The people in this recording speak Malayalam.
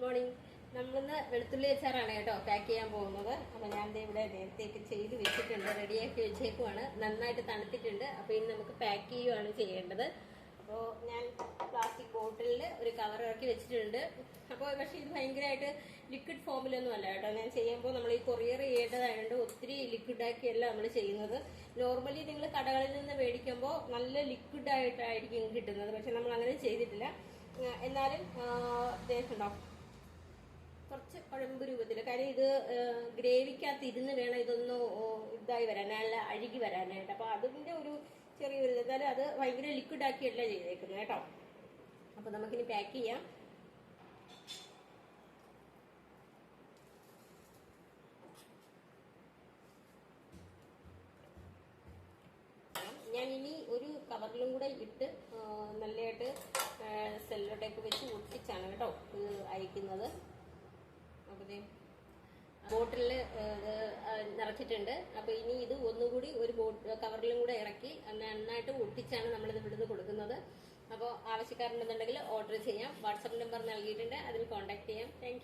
മോർണിംഗ്. നമ്മളിന്ന് വെളുത്തുള്ളി അച്ചാറാണ് കേട്ടോ പാക്ക് ചെയ്യാൻ പോകുന്നത്. അപ്പൊ ഞാൻ ഇവിടെ നേരത്തേക്ക് ചെയ്ത് വെച്ചിട്ടുണ്ട്, റെഡിയാക്കി വെച്ചേക്കുവാണ്. നന്നായിട്ട് തണുത്തിട്ടുണ്ട്. അപ്പൊ ഇനി നമുക്ക് പാക്ക് ചെയ്യുവാണ് ചെയ്യേണ്ടത്. അപ്പോൾ ഞാൻ പ്ലാസ്റ്റിക് ബോട്ടിലിൽ ഒരു കവർ ഇറക്കി വെച്ചിട്ടുണ്ട്. അപ്പോൾ പക്ഷെ ഇത് ഭയങ്കരമായിട്ട് ലിക്വിഡ് ഫോമിലൊന്നും അല്ല കേട്ടോ. ഞാൻ ചെയ്യുമ്പോൾ നമ്മൾ ഈ കൊറിയർ ചെയ്യേണ്ടതായതുകൊണ്ട് ഒത്തിരി ലിക്വിഡാക്കിയല്ല നമ്മൾ ചെയ്യുന്നത്. നോർമലി നിങ്ങൾ കടകളിൽ നിന്ന് മേടിക്കുമ്പോൾ നല്ല ലിക്വിഡായിട്ടായിരിക്കും കിട്ടുന്നത്. പക്ഷെ നമ്മൾ അങ്ങനെ ചെയ്തിട്ടില്ല. എന്നാലും ഉണ്ടോ കുറച്ച് കുഴമ്പ് രൂപത്തിൽ. കാര്യം ഇത് ഗ്രേവിക്കകത്ത് ഇരുന്ന് വേണം ഇതൊന്ന് ഇതായി വരാൻ, നല്ല അഴുകി വരാനായിട്ട്. അപ്പൊ അതിന്റെ ഒരു ചെറിയൊരു എന്നാലും അത് ഭയങ്കര ലിക്വിഡ് ആക്കിയല്ല ചെയ്തേക്കുന്നത് കേട്ടോ. അപ്പൊ നമുക്കിനി പാക്ക് ചെയ്യാം. ഞാൻ ഇനി ഒരു കവറിലും കൂടെ ഇട്ട് നല്ലതായിട്ട് സെല്ലോട്ടേക്ക് വെച്ച് ഒട്ടിച്ചാണ് കേട്ടോ ഇത് അയക്കുന്നത്. അപ്പത്തേ ബോട്ടിലിൽ നിറച്ചിട്ടുണ്ട്. അപ്പൊ ഇനി ഇത് ഒന്നുകൂടി ഒരു കവറിലും കൂടെ ഇറക്കി നന്നായിട്ട് ഒട്ടിച്ചാണ് നമ്മളിത് ഇവിടുന്ന് കൊടുക്കുന്നത്. അപ്പോൾ ആവശ്യക്കാരുണ്ടെന്നുണ്ടെങ്കിൽ ഓർഡർ ചെയ്യാം. വാട്സപ്പ് നമ്പർ നൽകിയിട്ടുണ്ട്, അതിൽ കോൺടാക്ട് ചെയ്യാം. താങ്ക്